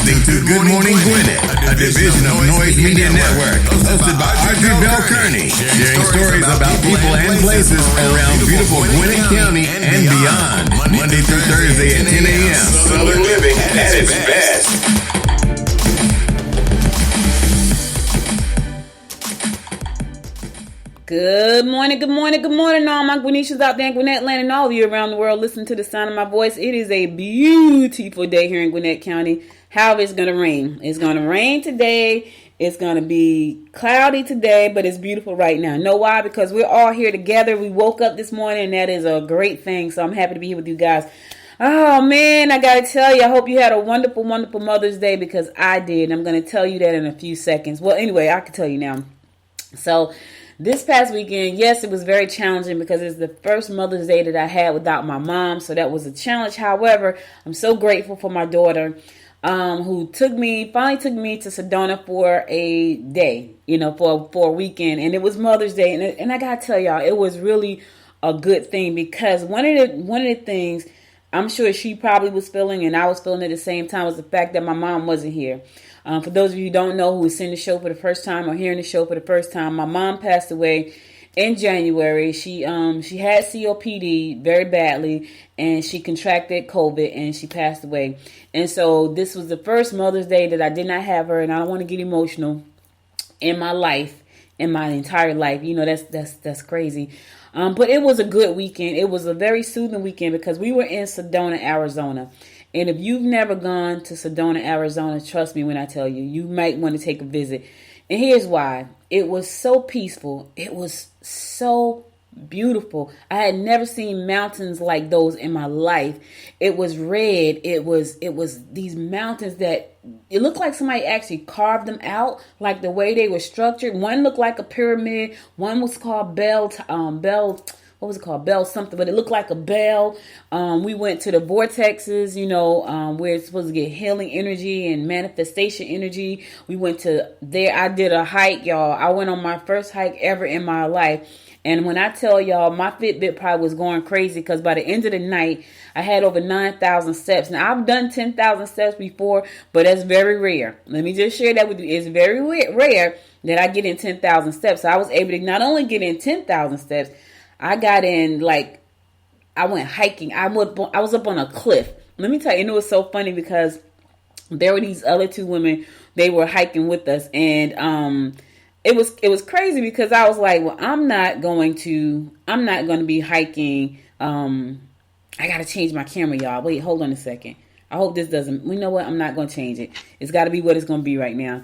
listening to Good Morning Gwinnett, a division of Noise Media Network, hosted by Audrey Bell Kearney, sharing stories about people and places around beautiful Gwinnett County and beyond. Monday through Thursday at 10 a.m. Southern living at its best. Good morning, all my Gwinnetians out there in Gwinnett land and all of you around the world listening to the sound of my voice. It is a beautiful day here in Gwinnett County. However, it's going to rain. It's going to rain today. It's going to be cloudy today, but it's beautiful right now. Know why? Because we're all here together. We woke up this morning, and that is a great thing. So I'm happy to be here with you guys. Oh, man, I got to tell you, I hope you had a wonderful, wonderful Mother's Day because I did. I'm going to tell you that in a few seconds. Well, anyway, I can tell you now. So this past weekend, yes, it was very challenging because it's the first Mother's Day that I had without my mom. So that was a challenge. However, I'm so grateful for my daughter who finally took me to Sedona for a day, for a weekend. And it was Mother's Day. And I got to tell y'all, it was really a good thing because one of the things I'm sure she probably was feeling and I was feeling at the same time was the fact that my mom wasn't here. For those of you who don't know who is seeing the show for the first time or hearing the show for the first time, my mom passed away in January. She had COPD very badly and she contracted COVID and she passed away. And so this was the first Mother's Day that I did not have her, and I don't want to get emotional, in my life, in my entire life. That's crazy. But it was a good weekend. It was a very soothing weekend because we were in Sedona, Arizona. And if you've never gone to Sedona, Arizona, trust me when I tell you, you might want to take a visit. And here's why. It was so peaceful. It was so beautiful. I had never seen mountains like those in my life. It was red. It was these mountains that it looked like somebody actually carved them out, like the way they were structured. One looked like a pyramid. One was called Bell something, but it looked like a bell. We went to the vortexes, where it's supposed to get healing energy and manifestation energy. We went to there. I did a hike, y'all. I went on my first hike ever in my life. And when I tell y'all, my Fitbit probably was going crazy because by the end of the night, I had over 9,000 steps. Now, I've done 10,000 steps before, but that's very rare. Let me just share that with you. It's very rare that I get in 10,000 steps. So I was able to not only get in 10,000 steps, I got in, I went hiking. I was up on a cliff. Let me tell you, it was so funny because there were these other two women. They were hiking with us, and it was crazy because I was like, well, I'm not going to be hiking. I got to change my camera, y'all. Wait, hold on a second. I hope this doesn't, you know what? I'm not going to change it. It's got to be what it's going to be right now.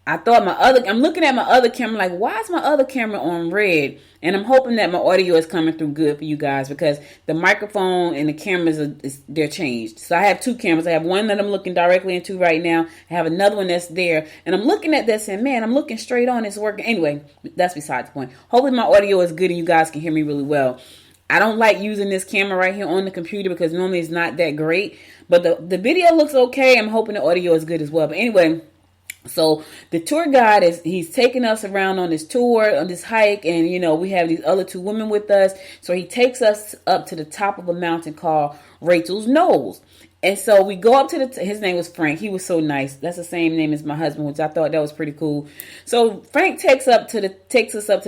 I'm looking at my other camera like, why is my other camera on red? And I'm hoping that my audio is coming through good for you guys because the microphone and the cameras, they're changed. So I have two cameras. I have one that I'm looking directly into right now. I have another one that's there. And I'm looking at this and, man, I'm looking straight on. It's working. Anyway, that's beside the point. Hopefully my audio is good and you guys can hear me really well. I don't like using this camera right here on the computer because normally it's not that great. But the video looks okay. I'm hoping the audio is good as well. But anyway, so the tour guide he's taking us around on this tour, on this hike, and we have these other two women with us. So he takes us up to the top of a mountain called Rachel's Knolls. And so we go up to his name was Frank. He was so nice. That's the same name as my husband, which I thought that was pretty cool. So Frank takes us up to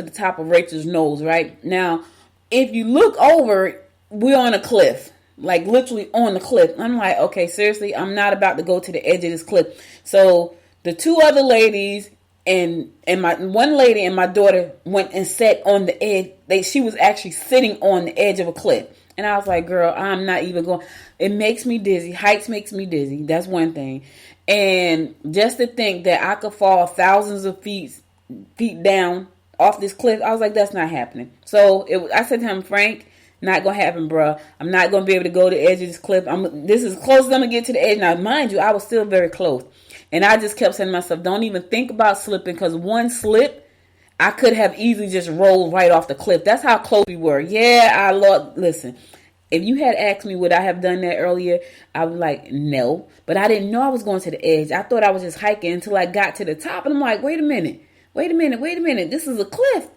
the top of Rachel's Knolls, right? Now, if you look over, we're on a cliff. Like literally on the cliff. I'm like, okay, seriously, I'm not about to go to the edge of this cliff. So the two other ladies and my one lady and my daughter went and sat on the edge. She was actually sitting on the edge of a cliff. And I was like, girl, I'm not even going. It makes me dizzy. Heights makes me dizzy. That's one thing. And just to think that I could fall thousands of feet down off this cliff, I was like, that's not happening. So I said to him, Frank, not going to happen, bro. I'm not going to be able to go to the edge of this cliff. This is as close as I'm going to get to the edge. Now, mind you, I was still very close. And I just kept saying to myself, don't even think about slipping because one slip, I could have easily just rolled right off the cliff. That's how close we were. Yeah, listen, if you had asked me would I have done that earlier, I was like, no. But I didn't know I was going to the edge. I thought I was just hiking until I got to the top. And I'm like, wait a minute. This is a cliff.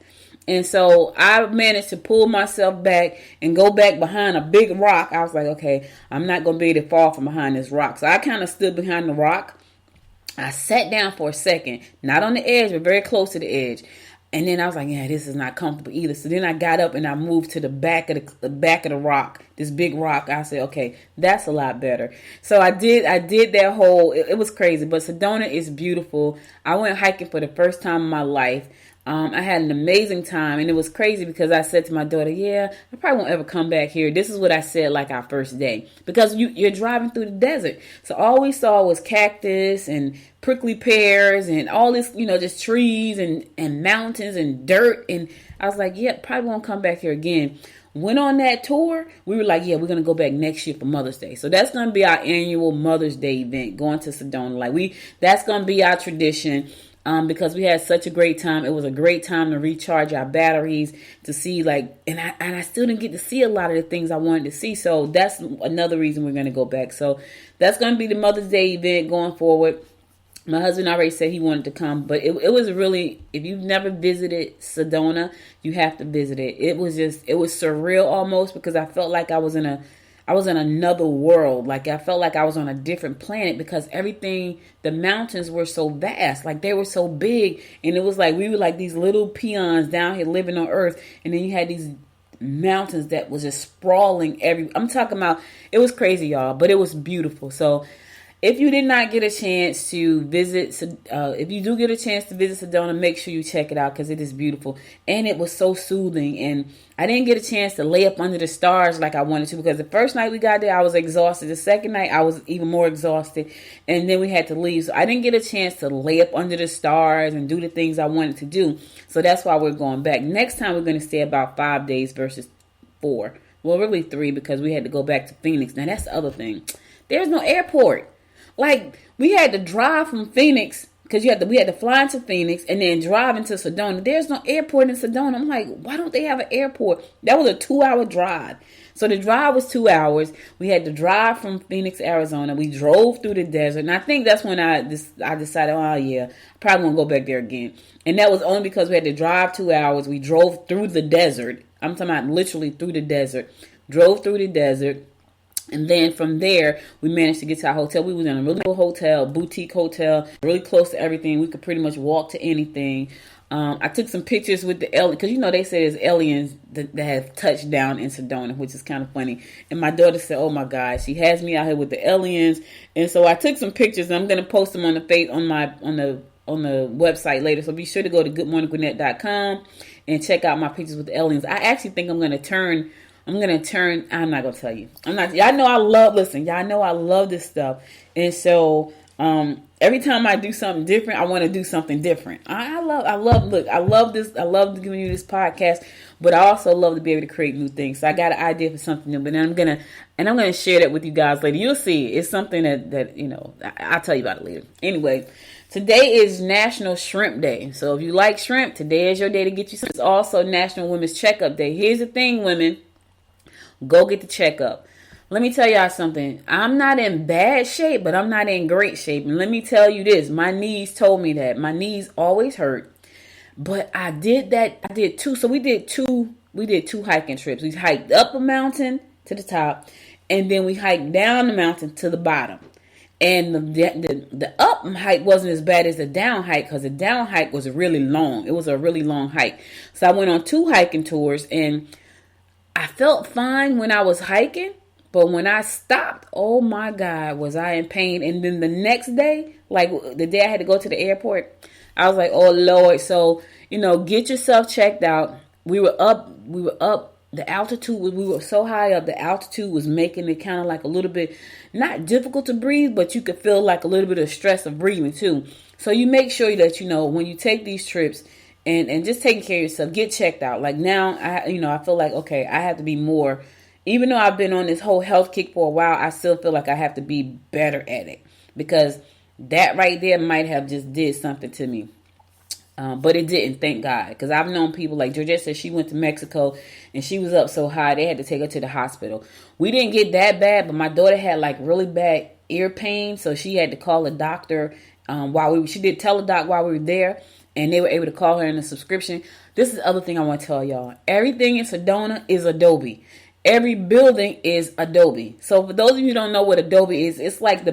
And so I managed to pull myself back and go back behind a big rock. I was like, okay, I'm not going to be able to fall from behind this rock. So I kind of stood behind the rock. I sat down for a second, not on the edge, but very close to the edge. And then I was like, yeah, this is not comfortable either. So then I got up and I moved to the back of the rock, this big rock. I said, okay, that's a lot better. So I did that whole, it was crazy, but Sedona is beautiful. I went hiking for the first time in my life. I had an amazing time, and it was crazy because I said to my daughter, yeah, I probably won't ever come back here. This is what I said like our first day, because you're driving through the desert. So all we saw was cactus and prickly pears and all this, just trees and mountains and dirt. And I was like, yeah, probably won't come back here again. Went on that tour. We were like, yeah, we're going to go back next year for Mother's Day. So that's going to be our annual Mother's Day event, going to Sedona. That's going to be our tradition. Because we had such a great time. It was a great time to recharge our batteries, to see and I still didn't get to see a lot of the things I wanted to see. So that's another reason we're going to go back. So that's going to be the Mother's Day event going forward. My husband already said he wanted to come, but it was really, if you've never visited Sedona, you have to visit it. It was surreal almost, because I felt like I was in another world. Like I felt like I was on a different planet, because the mountains were so vast, like they were so big. And it was like, we were like these little peons down here living on earth. And then you had these mountains that was just sprawling I'm talking about, it was crazy, y'all, but it was beautiful. So if you did not get a chance to visit, if you do get a chance to visit Sedona, make sure you check it out, because it is beautiful. And it was so soothing. And I didn't get a chance to lay up under the stars like I wanted to, because the first night we got there, I was exhausted. The second night, I was even more exhausted. And then we had to leave. So I didn't get a chance to lay up under the stars and do the things I wanted to do. So that's why we're going back. Next time, we're going to stay about 5 days versus 4. Well, really 3, because we had to go back to Phoenix. Now, that's the other thing. There's no airport. Like, we had to drive from Phoenix, because we had to fly into Phoenix and then drive into Sedona. There's no airport in Sedona. I'm like, why don't they have an airport? That was a 2-hour drive. So the drive was 2 hours. We had to drive from Phoenix, Arizona. We drove through the desert. And I think that's when I decided, oh, yeah, I probably won't go back there again. And that was only because we had to drive 2 hours. We drove through the desert. I'm talking about literally through the desert. Drove through the desert. And then from there, we managed to get to our hotel. We was in a really cool hotel, boutique hotel, really close to everything. We could pretty much walk to anything. I took some pictures with the aliens, because they say there's aliens that have touched down in Sedona, which is kind of funny. And my daughter said, "Oh my God, she has me out here with the aliens." And so I took some pictures, and I'm gonna post them on the website later. So be sure to go to goodmorninggwinnett.com and check out my pictures with the aliens. I actually think I'm not going to tell you. Y'all know I love this stuff. And so, every time I do something different, I want to do something different. I love this. I love giving you this podcast, but I also love to be able to create new things. So I got an idea for something new, but then I'm going to share that with you guys later. You'll see. It's something that I'll tell you about it later. Anyway, today is National Shrimp Day. So if you like shrimp, today is your day to get you some. It's also National Women's Checkup Day. Here's the thing, women. Go get the checkup. Let me tell y'all something. I'm not in bad shape, but I'm not in great shape. And let me tell you this. My knees told me that. My knees always hurt. But I did that. I did two. So we did two hiking trips. We hiked up a mountain to the top, and then we hiked down the mountain to the bottom. And the up hike wasn't as bad as the down hike, because the down hike was really long. It was a really long hike. So I went on 2 hiking tours, and I felt fine when I was hiking, but when I stopped, oh my God, was I in pain. And then the next day, like the day I had to go to the airport, I was like, oh Lord. So, get yourself checked out. We were up, the altitude, we were so high up, the altitude was making it kind of like a little bit, not difficult to breathe, but you could feel like a little bit of stress of breathing too. So you make sure that, when you take these trips, and just taking care of yourself, get checked out. Like now, I feel like, okay, I have to be more, even though I've been on this whole health kick for a while, I still feel like I have to be better at it, because that right there might have just did something to me. But it didn't, thank God. Because I've known people, like Georgette said, she went to Mexico and she was up so high, they had to take her to the hospital. We didn't get that bad, but my daughter had like really bad ear pain. So she had to call a doctor she did Teladoc while we were there. And they were able to call her in a subscription. This is the other thing I want to tell y'all. Everything in Sedona is Adobe. every building is Adobe. So for those of you who don't know what Adobe is, it's like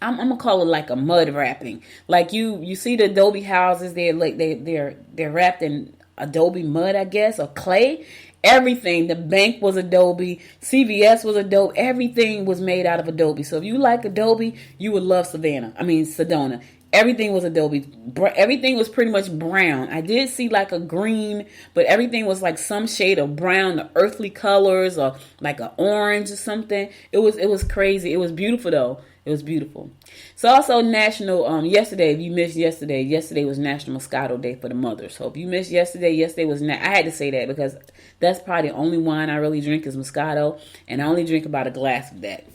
I'm gonna call it like a mud wrapping. Like you see the Adobe houses, they're wrapped in Adobe mud, I guess, or clay. Everything, the bank was Adobe, CVS was Adobe, everything was made out of Adobe. So if you like Adobe, you would love Sedona. Everything was Adobe. Everything was pretty much brown. I did see like a green, but everything was like some shade of brown, the earthly colors, or like an orange or something. It was crazy. It was beautiful though. It was beautiful. It's also national. Yesterday, if you missed yesterday was National Moscato Day for the mothers. So if you missed yesterday was. I had to say that because that's probably the only wine I really drink is Moscato, and I only drink about a glass of that.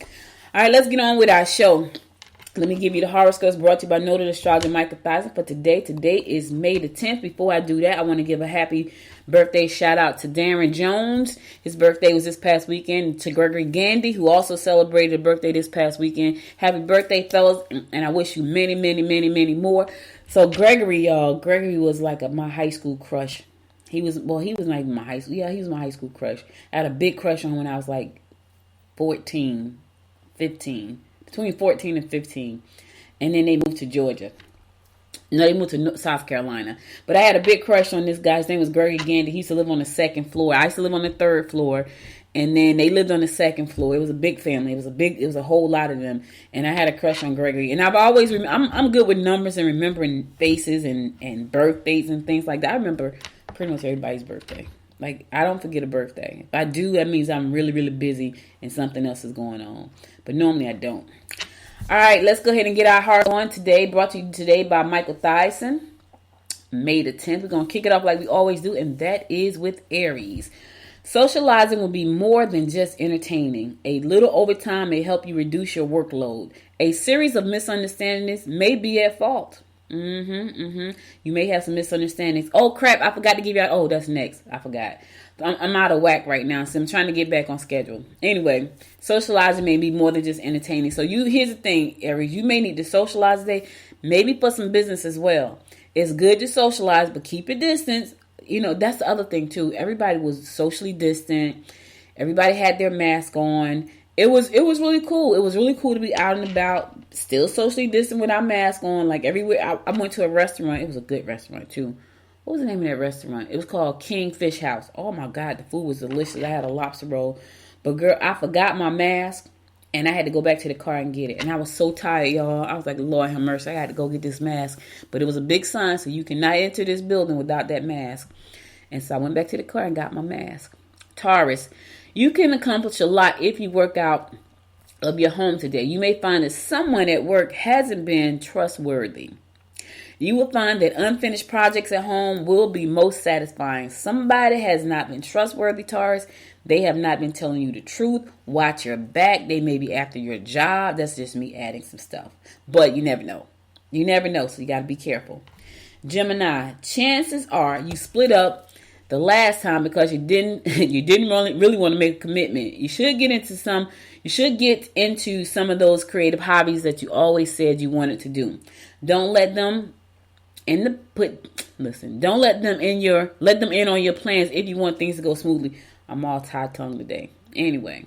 All right, let's get on with our show. Let me give you the horoscopes brought to you by noted astrologer Michael Theisen for today. Today is May the 10th. Before I do that, I want to give a happy birthday shout out to Darren Jones. His birthday was this past weekend. To Gregory Gandy, who also celebrated a birthday this past weekend. Happy birthday, fellas, and I wish you many, many, many, many more. So Gregory, y'all, Gregory was like my high school crush. He was not even my high school. Yeah, he was my high school crush. I had a big crush on him when I was like 14, 15. Between 14 and 15. And then they moved to Georgia. No, they moved to South Carolina. But I had a big crush on this guy. His name was Gregory Gandy. He used to live on the second floor. I used to live on the third floor. And then they lived on the second floor. It was a big family. It was a whole lot of them. And I had a crush on Gregory. And I've always, I'm good with numbers and remembering faces and birthdays and things like that. I remember pretty much everybody's birthday. Like, I don't forget a birthday. If I do, that means I'm really, really busy and something else is going on. But normally I don't. All right, let's go ahead and get our heart on today. Brought to you today by Michael Theisen. May the 10th. We're going to kick it off like we always do, and that is with Aries. Socializing will be more than just entertaining. A little overtime may help you reduce your workload. A series of misunderstandings may be at fault. You may have some misunderstandings. Oh, crap, I forgot to give you out. Oh, that's next. I forgot. I'm out of whack right now, so I'm trying to get back on schedule. Anyway, socializing may be more than just entertaining. So here's the thing, Aries. You may need to socialize today, maybe for some business as well. It's good to socialize, but keep your distance. You know, that's the other thing, too. Everybody was socially distant. Everybody had their mask on. It was really cool. It was really cool to be out and about, still socially distant with our mask on. Like everywhere, I went to a restaurant. It was a good restaurant, too. What was the name of that restaurant? It was called Kingfish House. Oh, my God. The food was delicious. I had a lobster roll. But, girl, I forgot my mask, and I had to go back to the car and get it. And I was so tired, y'all. I was like, Lord have mercy. I had to go get this mask. But it was a big sign, so you cannot enter this building without that mask. And so I went back to the car and got my mask. Taurus, you can accomplish a lot if you work out of your home today. You may find that someone at work hasn't been trustworthy. You will find that unfinished projects at home will be most satisfying. Somebody has not been trustworthy, Taurus. They have not been telling you the truth. Watch your back. They may be after your job. That's just me adding some stuff. But you never know. You never know, so you got to be careful. Gemini, chances are you split up the last time because you didn't really want to make a commitment. You should get into some of those creative hobbies that you always said you wanted to do. Don't let them let them in on your plans if you want things to go smoothly. I'm all tied-tongued today. Anyway,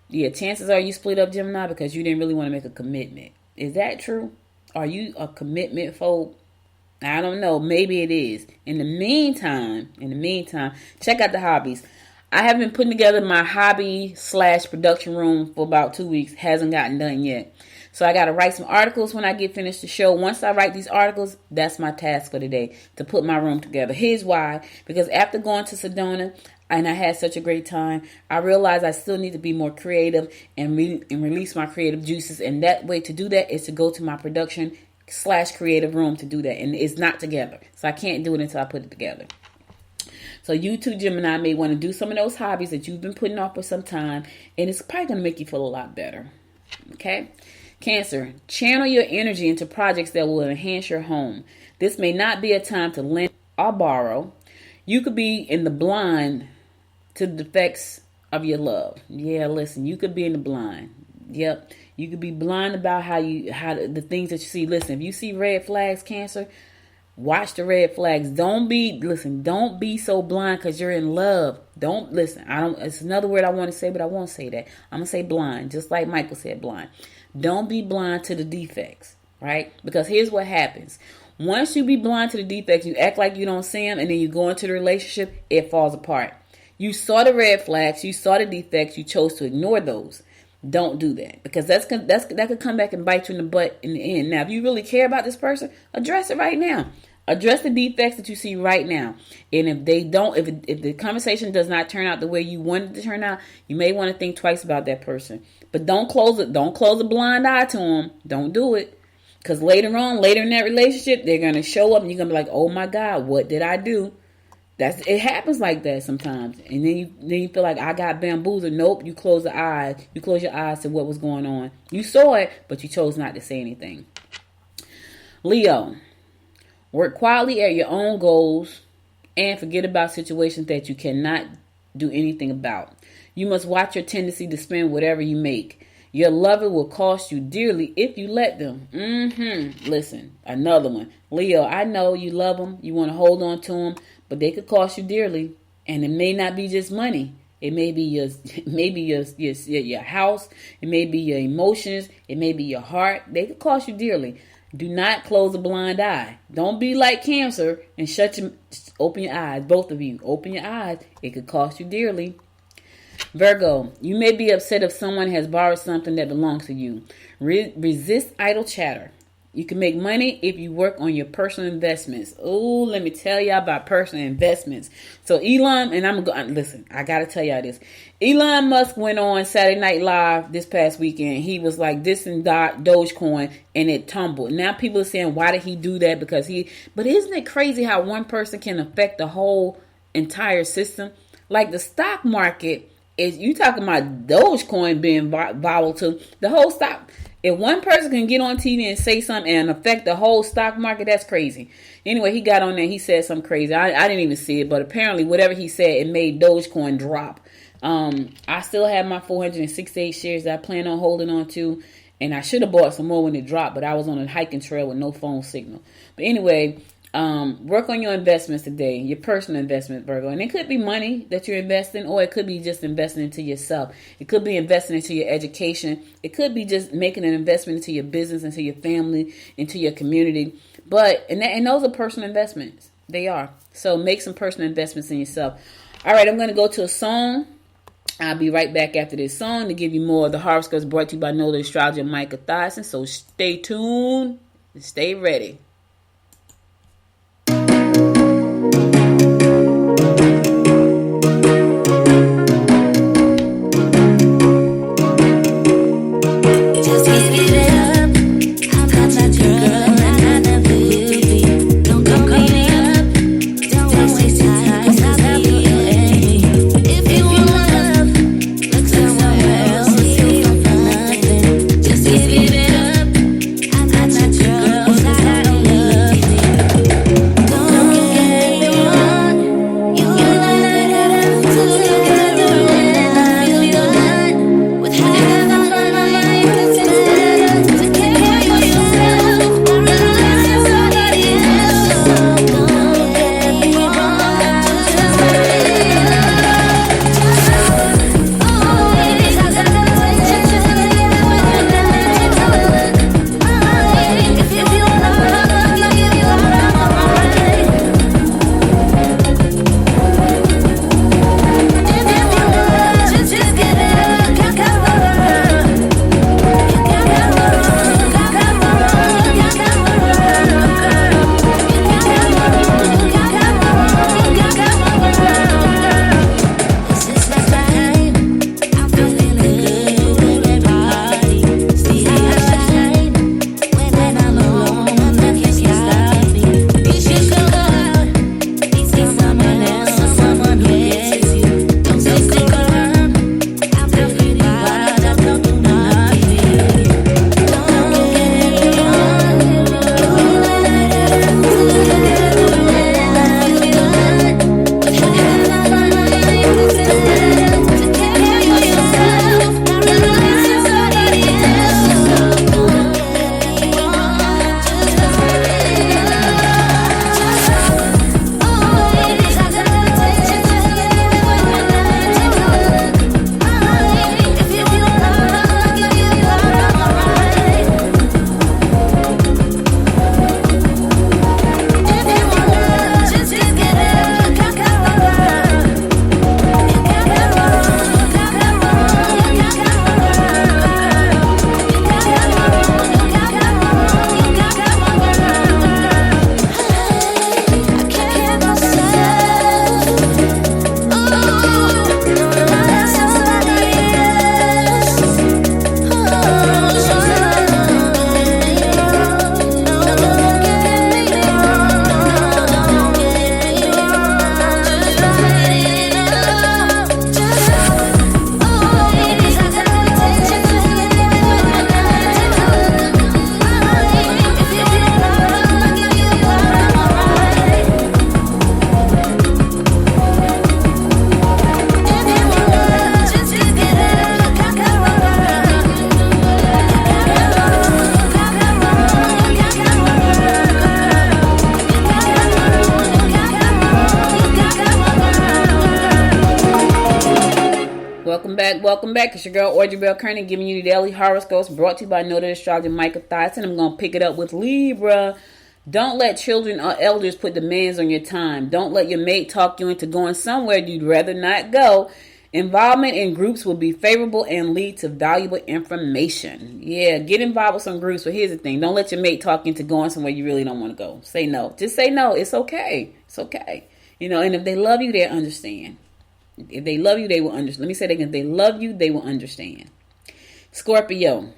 yeah, chances are you split up, Gemini, because you didn't really want to make a commitment. Is that true? Are you a commitment folk? I don't know. Maybe it is. In the meantime, check out the hobbies. I have been putting together my hobby/production room for about 2 weeks. Hasn't gotten done yet. So I got to write some articles when I get finished the show. Once I write these articles, that's my task for today, to put my room together. Here's why. Because after going to Sedona, and I had such a great time, I realized I still need to be more creative and release my creative juices. And that way to do that is to go to my production/creative room to do that. And it's not together. So I can't do it until I put it together. So you too, Gemini, may want to do some of those hobbies that you've been putting off for some time. And it's probably going to make you feel a lot better. Okay? Cancer, channel your energy into projects that will enhance your home. This may not be a time to lend or borrow. You could be in the blind to the defects of your love. Yeah, listen, you could be in the blind. Yep, you could be blind about how the things that you see. Listen, if you see red flags, Cancer, Watch the red flags. Don't be so blind because you're in love. It's another word I want to say, but I won't say that. I'm going to say blind, just like Michael said blind. Don't be blind to the defects, right? Because here's what happens. Once you be blind to the defects, you act like you don't see them, and then you go into the relationship, it falls apart. You saw the red flags, you saw the defects, you chose to ignore those. Don't do that, because that could come back and bite you in the butt in the end. Now, if you really care about this person, address it right now. Address the defects that you see right now. And if the conversation does not turn out the way you want it to turn out, you may want to think twice about that person. But don't close a blind eye to them. Don't do it. Because later in that relationship, they're going to show up and you're going to be like, oh my God, what did I do? It happens like that sometimes. And then you feel like I got bamboozled. Nope, you close your eyes to what was going on. You saw it, but you chose not to say anything. Leo, work quietly at your own goals and forget about situations that you cannot do anything about. You must watch your tendency to spend whatever you make. Your lover will cost you dearly if you let them. Listen, another one. Leo, I know you love them. You want to hold on to them, but they could cost you dearly. And it may not be just money. It may be your house. It may be your emotions. It may be your heart. They could cost you dearly. Do not close a blind eye. Don't be like Cancer and open your eyes. Both of you, open your eyes. It could cost you dearly. Virgo, you may be upset if someone has borrowed something that belongs to you. Resist idle chatter. You can make money if you work on your personal investments. Oh, let me tell y'all about personal investments. So Elon, and listen, I got to tell y'all this. Elon Musk went on Saturday Night Live this past weekend. He was like this and Dogecoin, and it tumbled. Now people are saying, why did he do that? But isn't it crazy how one person can affect the whole entire system? Like the stock market, you talking about Dogecoin being volatile, the whole stock. If one person can get on TV and say something and affect the whole stock market, that's crazy. Anyway, he got on there. He said something crazy. I didn't even see it, but apparently whatever he said, it made Dogecoin drop. I still have my 468 shares that I plan on holding on to, and I should have bought some more when it dropped, but I was on a hiking trail with no phone signal. But anyway, work on your investments today, your personal investment, Virgo. And it could be money that you're investing, or it could be just investing into yourself. It could be investing into your education. It could be just making an investment into your business, into your family, into your community. And those are personal investments. They are. So make some personal investments in yourself. All right, I'm going to go to a song. I'll be right back after this song to give you more of the horoscopes brought to you by Nola Astrology and Micah Thyssen. So stay tuned and stay ready. Just give it up. I'm not your girl. Welcome back. It's your girl, Audrey Bell Kearney, giving you the daily horoscopes brought to you by Noted Astrologer Micah Thies, and I'm going to pick it up with Libra. Don't let children or elders put demands on your time. Don't let your mate talk you into going somewhere you'd rather not go. Involvement in groups will be favorable and lead to valuable information. Yeah, get involved with some groups, but here's the thing. Don't let your mate talk you into going somewhere you really don't want to go. Say no. Just say no. It's okay. It's okay. And if they love you, they'll understand. If they love you, they will understand. Let me say that again. If they love you, they will understand. Scorpio.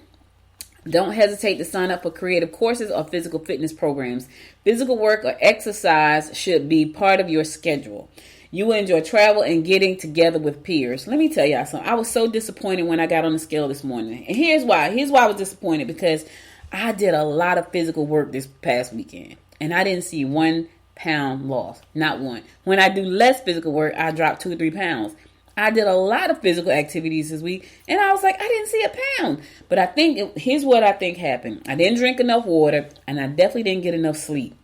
Don't hesitate to sign up for creative courses or physical fitness programs. Physical work or exercise should be part of your schedule. You will enjoy travel and getting together with peers. Let me tell y'all something. I was so disappointed when I got on the scale this morning. And here's why. Here's why I was disappointed. Because I did a lot of physical work this past weekend. And I didn't see 1 pound loss. Not one. When I do less physical work, I drop 2 or 3 pounds. I did a lot of physical activities this week. And I was like, I didn't see a pound. But here's what I think happened. I didn't drink enough water. And I definitely didn't get enough sleep.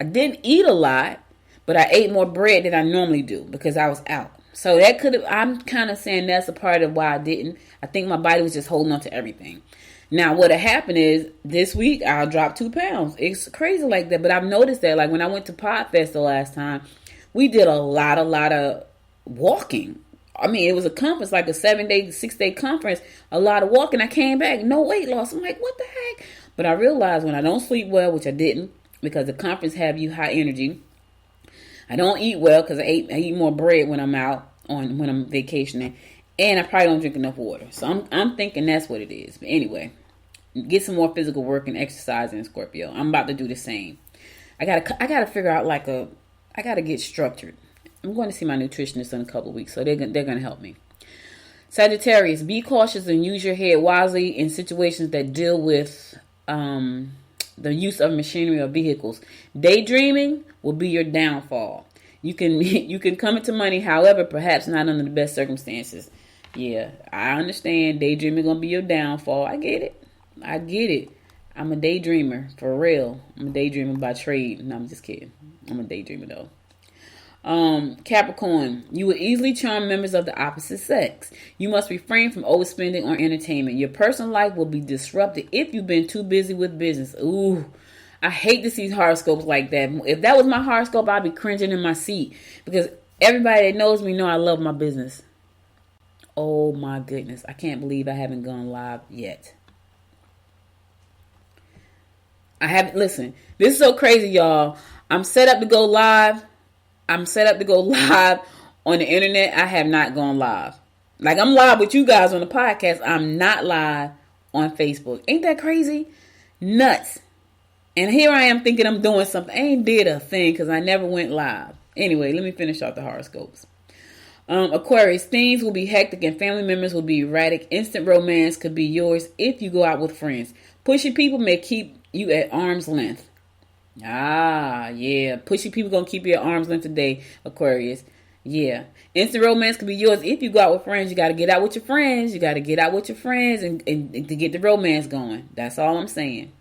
I didn't eat a lot. But I ate more bread than I normally do because I was out. So that I'm kind of saying that's a part of why I didn't. I think my body was just holding on to everything. Now, what had happened is this week I'll drop 2 pounds. It's crazy like that. But I've noticed that, like when I went to Podfest the last time, we did a lot of walking. I mean, it was a conference, like a 6-day conference, a lot of walking. I came back, no weight loss. I'm like, what the heck? But I realized when I don't sleep well, which I didn't, because the conference have you high energy. I don't eat well because I eat more bread when I'm out when I'm vacationing, and I probably don't drink enough water. So I'm thinking that's what it is. But anyway, get some more physical work and exercise in Scorpio. I'm about to do the same. I gotta figure out I gotta get structured. I'm going to see my nutritionist in a couple of weeks, so they're gonna help me. Sagittarius, be cautious and use your head wisely in situations that deal with the use of machinery or vehicles. Daydreaming will be your downfall. You can come into money, however, perhaps not under the best circumstances. Yeah, I understand daydreaming gonna be your downfall. I get it. I'm a daydreamer for real. I'm a daydreamer by trade. No, I'm just kidding. I'm a daydreamer though. Capricorn, you will easily charm members of the opposite sex. You must refrain from overspending on entertainment. Your personal life will be disrupted if you've been too busy with business. Ooh, I hate to see horoscopes like that. If that was my horoscope, I'd be cringing in my seat because everybody that knows me know I love my business. Oh my goodness, I can't believe I haven't gone live yet. Listen, this is so crazy, y'all. I'm set up to go live on the internet. I have not gone live. Like, I'm live with you guys on the podcast. I'm not live on Facebook. Ain't that crazy? Nuts. And here I am thinking I'm doing something. I ain't did a thing because I never went live. Anyway, let me finish off the horoscopes. Aquarius, things will be hectic and family members will be erratic. Instant romance could be yours if you go out with friends. Pushy people may keep you at arm's length. Ah, yeah. Pushy people gonna keep you at arm's length today, Aquarius. Yeah. Instant romance could be yours if you go out with friends. You got to get out with your friends. And to get the romance going. That's all I'm saying.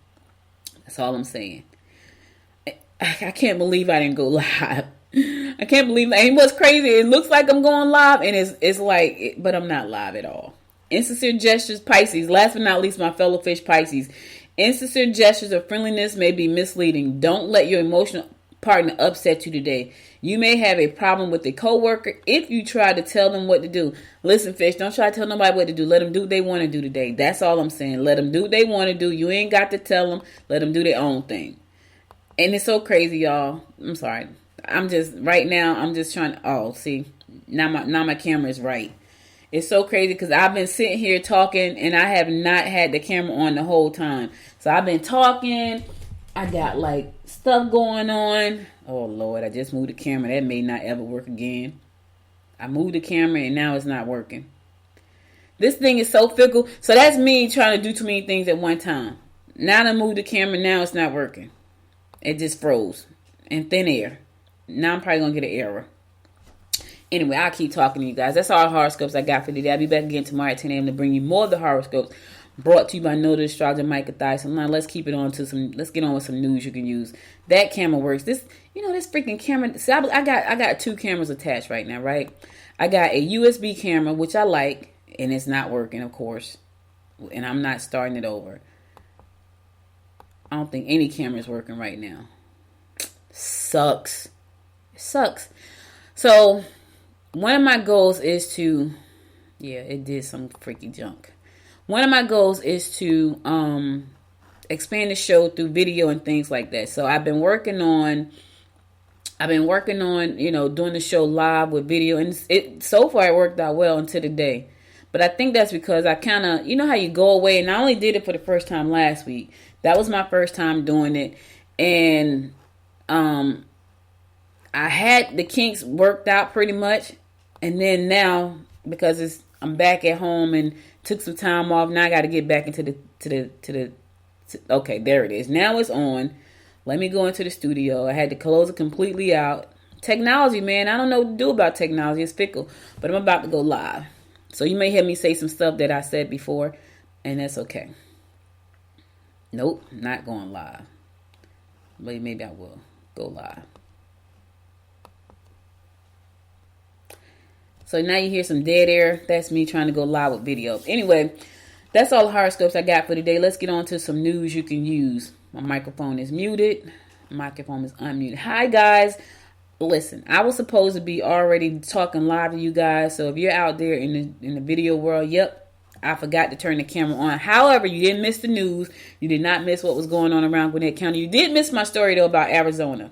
I can't believe I didn't go live. I can't believe that. And what's crazy, it looks like I'm going live, and it's like, but I'm not live at all. Insincere gestures, Pisces. Last but not least, my fellow fish, Pisces. Insincere gestures of friendliness may be misleading. Don't let your emotional partner upset you today. You may have a problem with a coworker if you try to tell them what to do. Listen, fish, don't try to tell nobody what to do. Let them do what they want to do today. That's all I'm saying. Let them do what they want to do. You ain't got to tell them. Let them do their own thing. And it's so crazy, y'all. I'm sorry. I'm just trying to, see, now my camera is right. It's so crazy because I've been sitting here talking and I have not had the camera on the whole time. So I've been talking. I got like stuff going on. Oh Lord, I just moved the camera. That may not ever work again. I moved the camera and now it's not working. This thing is so fickle. So that's me trying to do too many things at one time. Now I moved the camera. Now it's not working. It just froze in thin air. Now I'm probably going to get an error. Anyway, I'll keep talking to you guys. That's all the horoscopes I got for today. I'll be back again tomorrow at 10 a.m. to bring you more of the horoscopes brought to you by Noted Astrologer Micah Thies. So now let's get on with some news you can use. That camera works. This freaking camera. See, I got 2 cameras attached right now, right? I got a USB camera, which I like. and it's not working, of course. And I'm not starting it over. I don't think any camera is working right now. Sucks. It sucks. So one of my goals is to, yeah, it did some freaky junk. One of my goals is to expand the show through video and things like that. So I've been working on, doing the show live with video, and it so far it worked out well until today. But I think that's because I kind of, how you go away, and I only did it for the first time last week. That was my first time doing it, and I had the kinks worked out pretty much, and then now because I'm back at home and took some time off, now I got to get back into okay, there it is. Now it's on. Let me go into the studio. I had to close it completely out. Technology, man, I don't know what to do about technology. It's fickle, but I'm about to go live. So you may hear me say some stuff that I said before, and that's okay. Nope, not going live. But maybe I will go live. So now you hear some dead air. That's me trying to go live with video. Anyway, that's all the horoscopes I got for today. Let's get on to some news you can use. My microphone is muted. My microphone is unmuted. Hi, guys. Listen, I was supposed to be already talking live to you guys. So if you're out there in the video world, yep, I forgot to turn the camera on. However, you didn't miss the news. You did not miss what was going on around Gwinnett County. You did miss my story, though, about Arizona.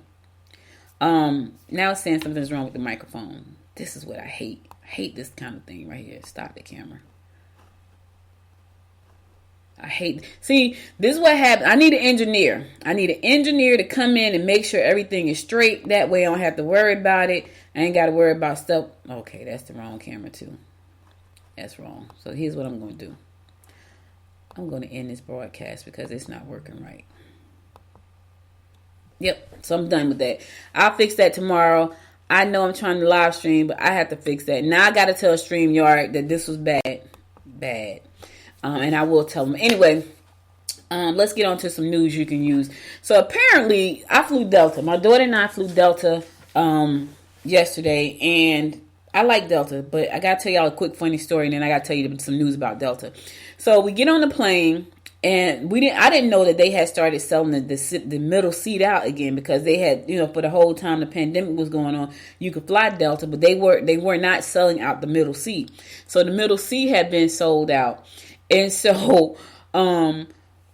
Now it's saying something's wrong with the microphone. This is what I hate. I hate this kind of thing right here. Stop the camera. See, this is what happened. I need an engineer. I need an engineer to come in and make sure everything is straight. That way I don't have to worry about it. I ain't got to worry about stuff. Okay, that's the wrong camera too. That's wrong. So here's what I'm going to do. I'm going to end this broadcast because it's not working right. Yep, so I'm done with that. I'll fix that tomorrow. I know I'm trying to live stream, but I have to fix that. Now I got to tell StreamYard that this was bad. Bad. And I will tell them. Anyway, let's get on to some news you can use. So apparently, I flew Delta. My daughter and I flew Delta yesterday, and I like Delta, but I got to tell y'all a quick funny story, and then I got to tell you some news about Delta. So we get on the plane, and I didn't know that they had started selling the middle seat out again, because they had, for the whole time the pandemic was going on, you could fly Delta, but they were not selling out the middle seat. So the middle seat had been sold out. And so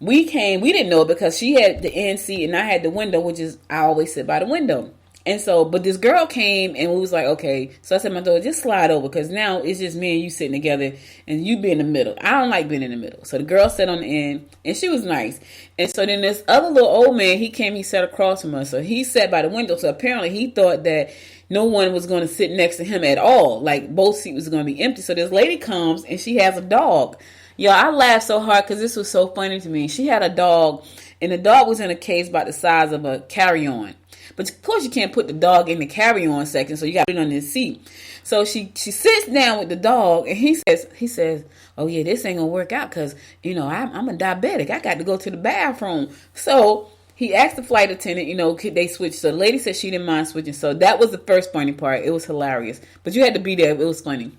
we didn't know it because she had the end seat and I had the window, which is, I always sit by the window. And so, but this girl came and we was like, okay. So I said, my daughter, just slide over, because now it's just me and you sitting together and you be in the middle. I don't like being in the middle. So the girl sat on the end and she was nice. And so then this other little old man, he sat across from us. So he sat by the window. So apparently he thought that no one was going to sit next to him at all. Like both seats was going to be empty. So this lady comes and she has a dog. Yo, I laughed so hard because this was so funny to me. She had a dog, and the dog was in a case about the size of a carry-on. But of course, you can't put the dog in the carry-on section, so you got to put it on the seat. So she sits down with the dog, and he says, oh yeah, this ain't gonna work out because I'm a diabetic. I got to go to the bathroom. So he asked the flight attendant, could they switch? So the lady said she didn't mind switching. So that was the first funny part. It was hilarious, but you had to be there. It was funny.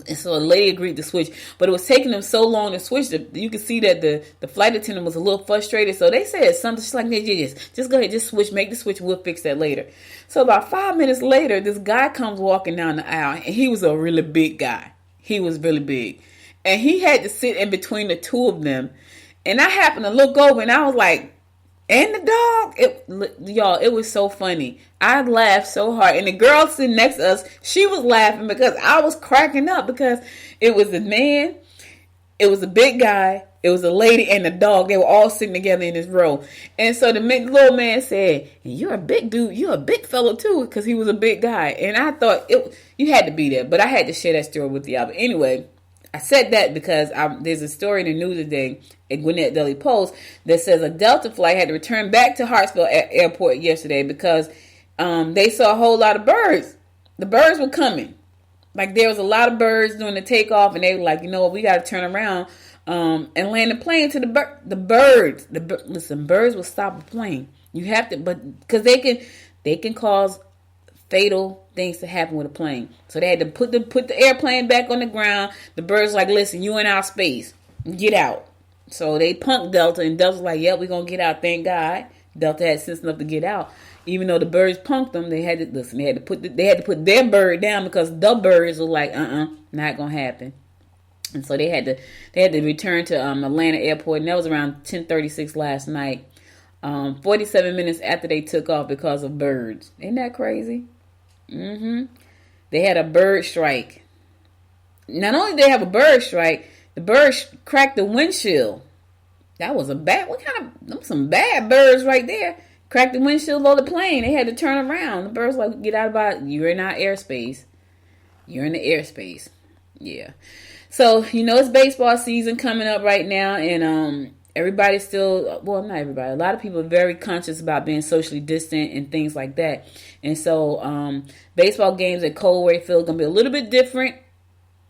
And so the lady agreed to switch, but it was taking them so long to switch that you could see that the flight attendant was a little frustrated. So they said something just like, just go ahead, just switch, make the switch. We'll fix that later. So about 5 minutes later, this guy comes walking down the aisle, and he was a really big guy. He was really big, and he had to sit in between the two of them. And I happened to look over, and I was like, and the dog, y'all, it was so funny. I laughed so hard. And the girl sitting next to us, she was laughing because I was cracking up, because it was a man, it was a big guy, it was a lady, and a dog. They were all sitting together in this row. And so the little man said, you're a big dude, you're a big fellow too, because he was a big guy. And I thought you had to be there, but I had to share that story with y'all. But anyway, I said that because there's a story in the news today at Gwinnett Daily Post that says a Delta flight had to return back to Hartsville Airport yesterday because they saw a whole lot of birds. The birds were coming. Like there was a lot of birds doing the takeoff, and they were like, we got to turn around and land the plane to the birds. Listen, birds will stop a plane. You have to, but because they can cause fatal things to happen with a plane. So they had to put the airplane back on the ground. The birds like, listen, you in our space, get out. So they punked Delta, and Delta's like, yep, we're gonna get out. Thank God, Delta had sense enough to get out. Even though the birds punked them, they had to listen. They had to put their bird down because the birds were like, not gonna happen. And so they had to return to Atlanta Airport, and that was around 10:36 last night. 47 minutes after they took off because of birds. Isn't that crazy? They had a bird strike. Not only did they have a bird strike, the birds cracked the windshield. That was some bad birds right there. Cracked the windshield of the plane. They had to turn around. The birds like, get out of you're in our airspace. You're in the airspace. Yeah. So, it's baseball season coming up right now, and everybody's still, well, not everybody, a lot of people are very conscious about being socially distant and things like that. And so, baseball games at Coldway Field are going to be a little bit different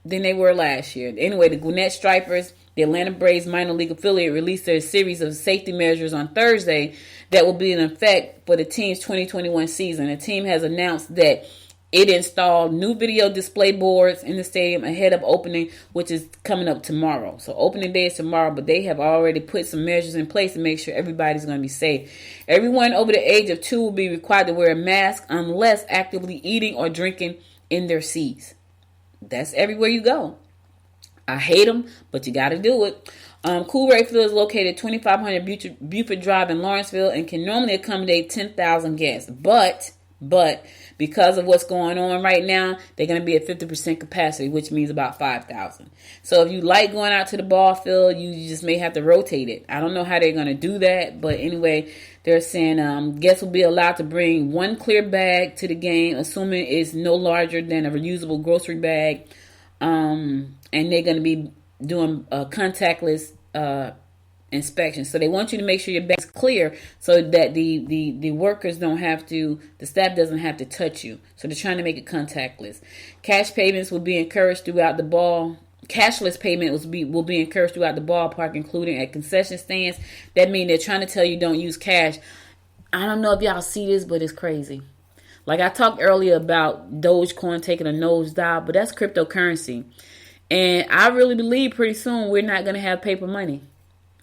than they were last year. Anyway, the Gwinnett Stripers, the Atlanta Braves minor league affiliate, released their series of safety measures on Thursday that will be in effect for the team's 2021 season. The team has announced that it installed new video display boards in the stadium ahead of opening, which is coming up tomorrow. So opening day is tomorrow, but they have already put some measures in place to make sure everybody's going to be safe. Everyone over the age of 2 will be required to wear a mask unless actively eating or drinking in their seats. That's everywhere you go. I hate them, but you got to do it. Coolray Field is located 2500 Buford Drive in Lawrenceville and can normally accommodate 10,000 guests. But because of what's going on right now, they're going to be at 50% capacity, which means about 5,000. So if you like going out to the ball field, you just may have to rotate it. I don't know how they're going to do that, but anyway, they're saying guests will be allowed to bring one clear bag to the game, assuming it's no larger than a reusable grocery bag. And they're going to be doing contactless inspection. So they want you to make sure your bag's clear so that the workers don't have to, the staff doesn't have to touch you. So they're trying to make it contactless. Cash payments will be encouraged throughout the ball. Cashless payment will be encouraged throughout the ballpark, including at concession stands. That means they're trying to tell you don't use cash. I don't know if y'all see this, but it's crazy. Like I talked earlier about Dogecoin taking a nosedive, but that's cryptocurrency. And I really believe pretty soon we're not going to have paper money.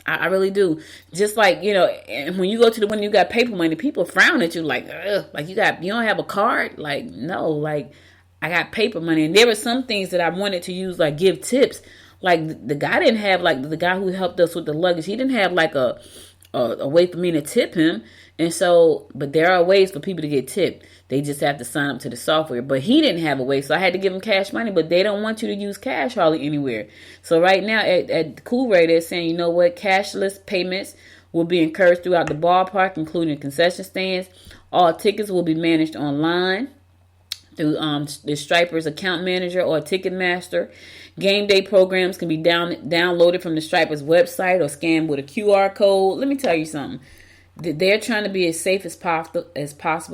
I really do. Just like, and when you go to when you got paper money, people frown at you like, ugh, like you don't have a card? Like, no, like I got paper money. And there were some things that I wanted to use, like give tips. Like the guy didn't have, like the guy who helped us with the luggage, he didn't have like a way for me to tip him. And so, but there are ways for people to get tipped. They just have to sign up to the software. But he didn't have a way, so I had to give him cash money. But they don't want you to use cash hardly anywhere. So right now at Coolray, they're saying, you know what, cashless payments will be encouraged throughout the ballpark, including concession stands. All tickets will be managed online through the Stripers account manager or Ticketmaster. Game day programs can be downloaded from the Stripers website or scanned with a QR code. Let me tell you something. They're trying to be as safe as possible.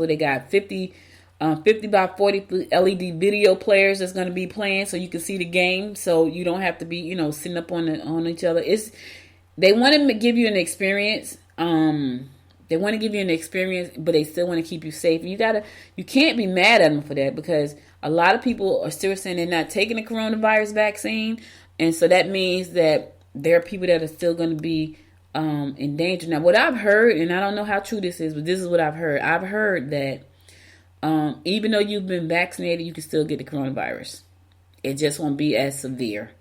They got 50 by 40 LED video players that's going to be playing so you can see the game. So you don't have to be, sitting up on each other. They want to give you an experience. They want to give you an experience, but they still want to keep you safe. And you can't be mad at them for that because a lot of people are still saying they're not taking the coronavirus vaccine. And so that means that there are people that are still going to be in danger. Now, what I've heard, and I don't know how true this is, but this is what I've heard. I've heard that even though you've been vaccinated, you can still get the coronavirus. It just won't be as severe.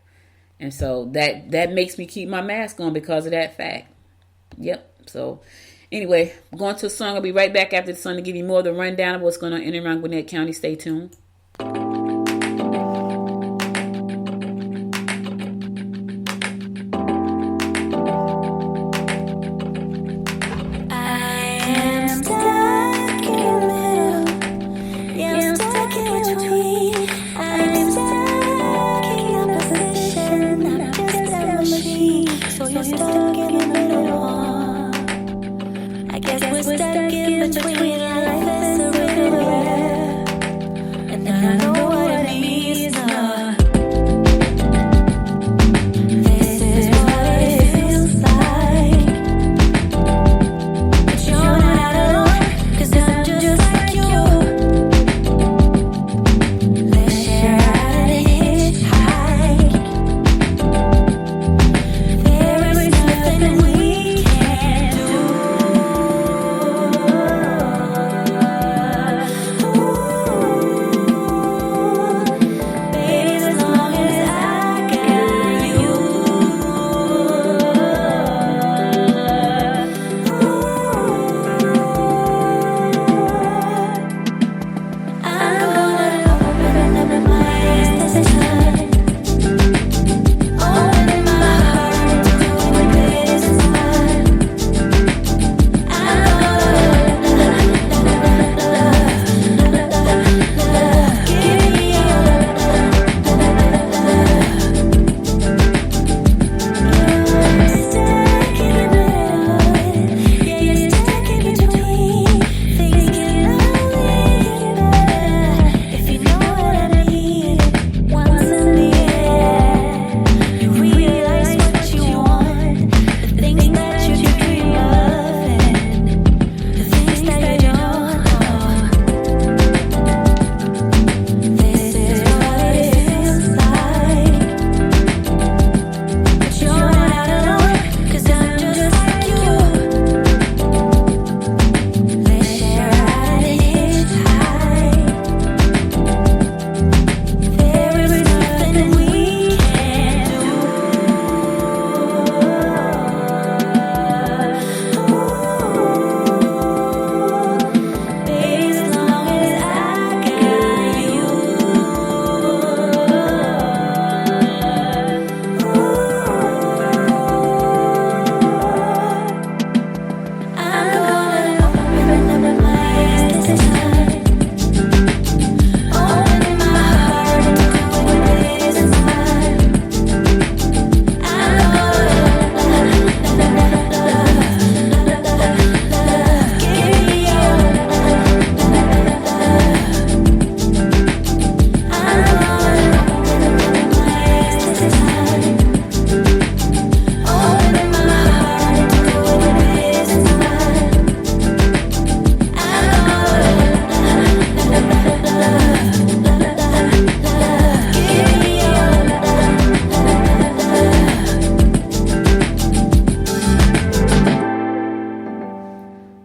And so that makes me keep my mask on because of that fact. Yep. So anyway, I'm going to a song. I'll be right back after the song to give you more of the rundown of what's going on in and around Gwinnett County. Stay tuned.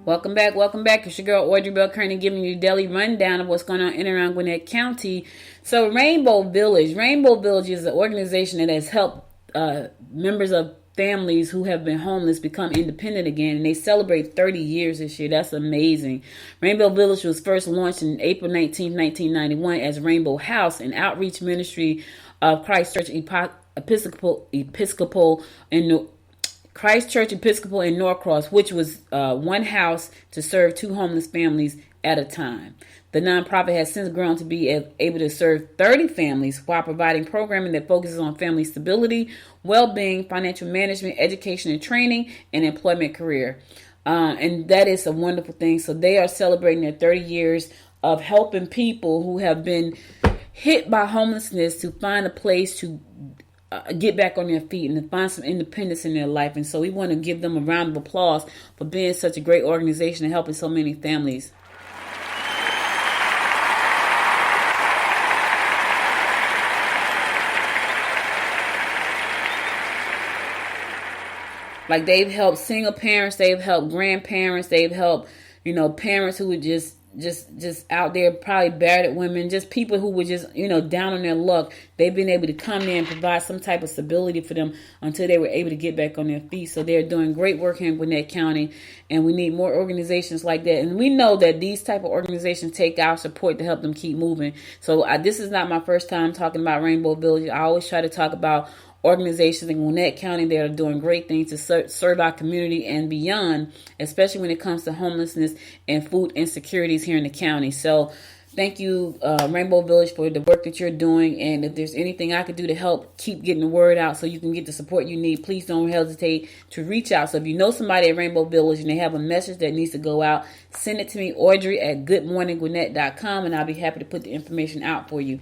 Welcome back, welcome back. It's your girl Audrey Bell Kearney giving you a daily rundown of what's going on in and around Gwinnett County. So Rainbow Village is an organization that has helped members of families who have been homeless become independent again, and they celebrate 30 years this year. That's amazing. Rainbow Village was first launched in April 19, 1991 as Rainbow House, an outreach ministry of Christ Church Episcopal in Christ Church Episcopal in Norcross, which was one house to serve 2 homeless families at a time. The nonprofit has since grown to be able to serve 30 families while providing programming that focuses on family stability, well-being, financial management, education and training, and employment career. And that is a wonderful thing. So they are celebrating their 30 years of helping people who have been hit by homelessness to find a place to get back on their feet and to find some independence in their life. And so we want to give them a round of applause for being such a great organization and helping so many families. Like, they've helped single parents, they've helped grandparents, they've helped, parents who were just out there, probably battered women, just people who were just, down on their luck. They've been able to come in and provide some type of stability for them until they were able to get back on their feet. So they're doing great work here in Gwinnett County, and we need more organizations like that. And we know that these type of organizations take our support to help them keep moving. So this is not my first time talking about Rainbow Village. I always try to talk about organizations in Gwinnett County that are doing great things to serve our community and beyond, especially when it comes to homelessness and food insecurities here in the county. So thank you, Rainbow Village, for the work that you're doing. And if there's anything I could do to help keep getting the word out so you can get the support you need, please don't hesitate to reach out. So if you know somebody at Rainbow Village and they have a message that needs to go out, send it to me, Audrey@goodmorninggwinnett.com, and I'll be happy to put the information out for you.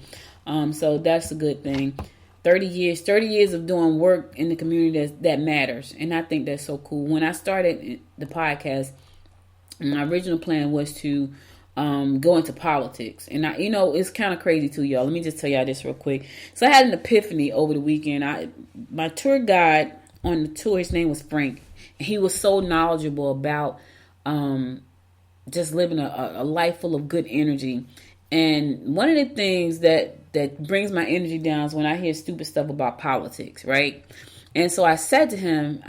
So that's a good thing. 30 years of doing work in the community that matters. And I think that's so cool. When I started the podcast, my original plan was to go into politics. And it's kind of crazy too, y'all. Let me just tell y'all this real quick. So I had an epiphany over the weekend. My tour guide on the tour, his name was Frank. And he was so knowledgeable about just living a life full of good energy. And one of the things that brings my energy down is when I hear stupid stuff about politics, right? And so I said to him,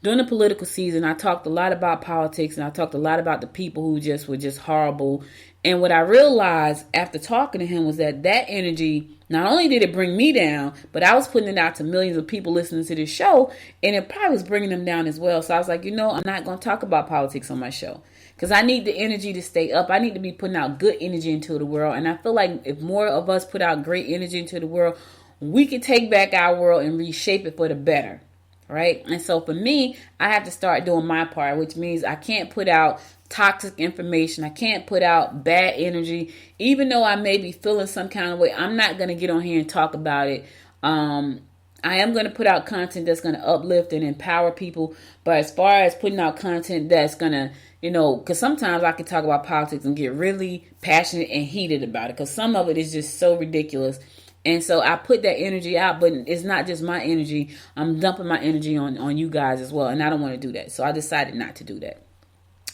during the political season, I talked a lot about politics, and I talked a lot about the people who were just horrible. And what I realized after talking to him was that energy, not only did it bring me down, but I was putting it out to millions of people listening to this show, and it probably was bringing them down as well. So I was like, I'm not going to talk about politics on my show, because I need the energy to stay up. I need to be putting out good energy into the world. And I feel like if more of us put out great energy into the world, we can take back our world and reshape it for the better, right? And so for me, I have to start doing my part, which means I can't put out toxic information. I can't put out bad energy. Even though I may be feeling some kind of way, I'm not going to get on here and talk about it. I am going to put out content that's going to uplift and empower people. But as far as putting out content that's going to, because sometimes I can talk about politics and get really passionate and heated about it, because some of it is just so ridiculous. And so I put that energy out, but it's not just my energy. I'm dumping my energy on you guys as well. And I don't want to do that. So I decided not to do that.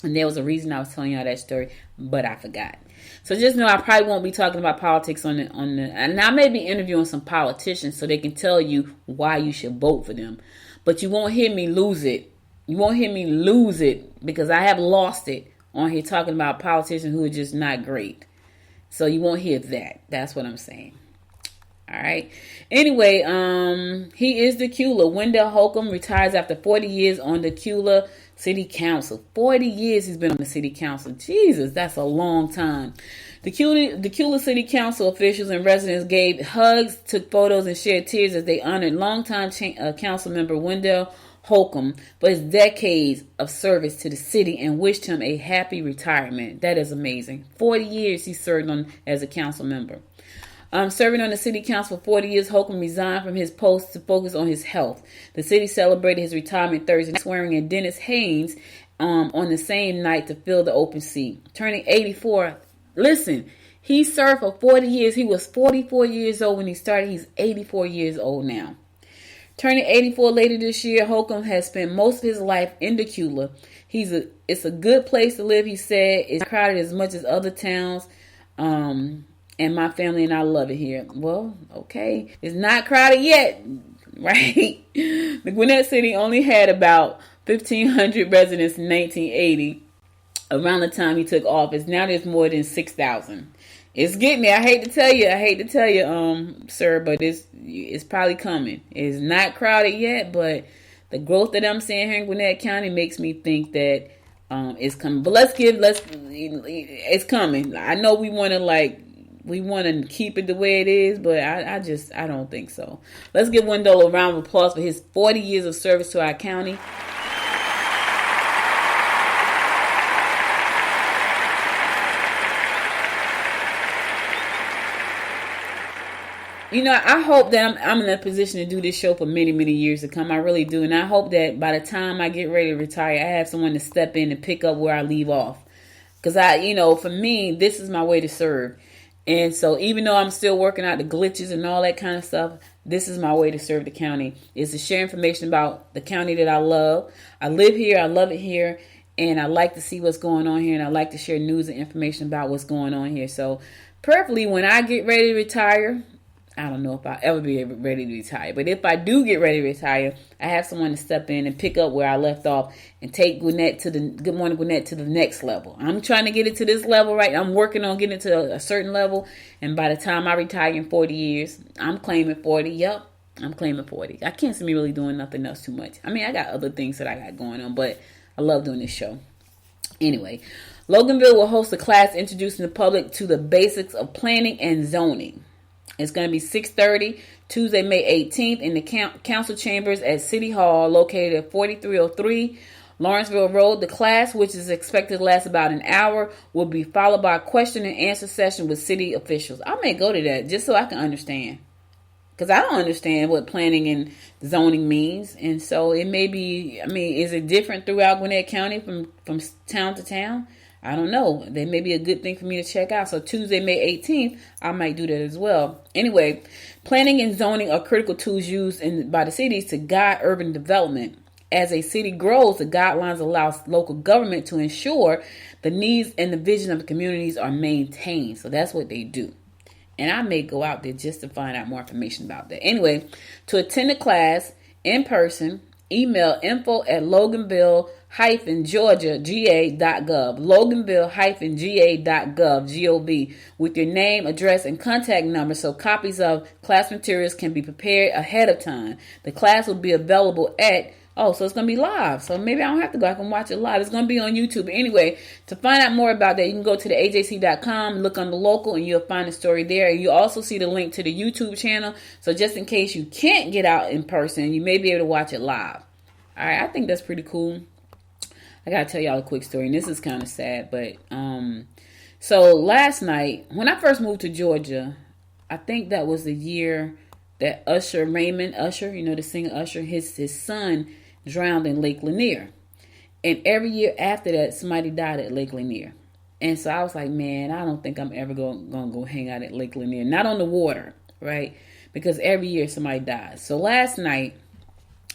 And there was a reason I was telling y'all that story, but I forgot. So just know I probably won't be talking about politics on the, and I may be interviewing some politicians so they can tell you why you should vote for them. But you won't hear me lose it. You won't hear me lose it, because I have lost it on here talking about politicians who are just not great. So you won't hear that. That's what I'm saying. All right. Anyway, he is the Cula. Wendell Holcomb retires after 40 years on the Cula City Council. 40 years he's been on the City Council. Jesus, that's a long time. The Cula City Council officials and residents gave hugs, took photos, and shared tears as they honored longtime council member Wendell Holcomb for his decades of service to the city and wished him a happy retirement. That is amazing. 40 years he served on as a council member. Serving on the city council for 40 years, Holcomb resigned from his post to focus on his health. The city celebrated his retirement Thursday, swearing in Dennis Haynes on the same night to fill the open seat. Turning 84, listen, he served for 40 years. He was 44 years old when he started. He's 84 years old now. Turning 84 later this year, Holcomb has spent most of his life in Decula. It's a good place to live, he said. It's not crowded as much as other towns. And my family and I love it here. Well, okay. It's not crowded yet, right? The Gwinnett City only had about 1,500 residents in 1980, around the time he took office. Now there's more than 6,000. It's getting there. I hate to tell you, sir, but it's probably coming. It's not crowded yet, but the growth that I'm seeing here in Gwinnett County makes me think that it's coming. But it's coming. I know we want to keep it the way it is, but I don't think so. Let's give Wendell a round of applause for his 40 years of service to our county. You know, I hope that I'm in a position to do this show for many, many years to come. I really do. And I hope that by the time I get ready to retire, I have someone to step in and pick up where I leave off. Because for me, this is my way to serve. And so even though I'm still working out the glitches and all that kind of stuff, this is my way to serve the county, is to share information about the county that I love. I live here. I love it here. And I like to see what's going on here. And I like to share news and information about what's going on here. So preferably when I get ready to retire, I don't know if I'll ever be ready to retire. But if I do get ready to retire, I have someone to step in and pick up where I left off and take Good Morning Gwinnett to the next level. I'm trying to get it to this level, right? I'm working on getting it to a certain level. And by the time I retire in 40 years, I'm claiming 40. Yep, I'm claiming 40. I can't see me really doing nothing else too much. I mean, I got other things that I got going on, but I love doing this show. Anyway, Loganville will host a class introducing the public to the basics of planning and zoning. It's going to be 6:30, Tuesday, May 18th, in the council chambers at City Hall, located at 4303 Lawrenceville Road. The class, which is expected to last about an hour, will be followed by a question and answer session with city officials. I may go to that just so I can understand, because I don't understand what planning and zoning means. And so it may be, is it different throughout Gwinnett County from town to town? I don't know. That may be a good thing for me to check out. So Tuesday, May 18th, I might do that as well. Anyway, planning and zoning are critical tools used by the cities to guide urban development. As a city grows, the guidelines allow local government to ensure the needs and the vision of the communities are maintained. So that's what they do. And I may go out there just to find out more information about that. Anyway, to attend the class in person, email info@loganville-georgia.ga.gov, loganville-ga.gov, with your name, address, and contact number so copies of class materials can be prepared ahead of time. The class will be available so it's going to be live. So maybe I don't have to go. I can watch it live. It's going to be on YouTube. Anyway, to find out more about that, you can go to the AJC.com, look on the local, and you'll find the story there. And you'll also see the link to the YouTube channel. So just in case you can't get out in person, you may be able to watch it live. All right, I think that's pretty cool. I got to tell y'all a quick story, and this is kind of sad. But so last night, when I first moved to Georgia, I think that was the year that Raymond Usher, the singer Usher, his son drowned in Lake Lanier. And every year after that, somebody died at Lake Lanier. And so I was like, man, I don't think I'm ever going to go hang out at Lake Lanier. Not on the water, right? Because every year somebody dies. So last night,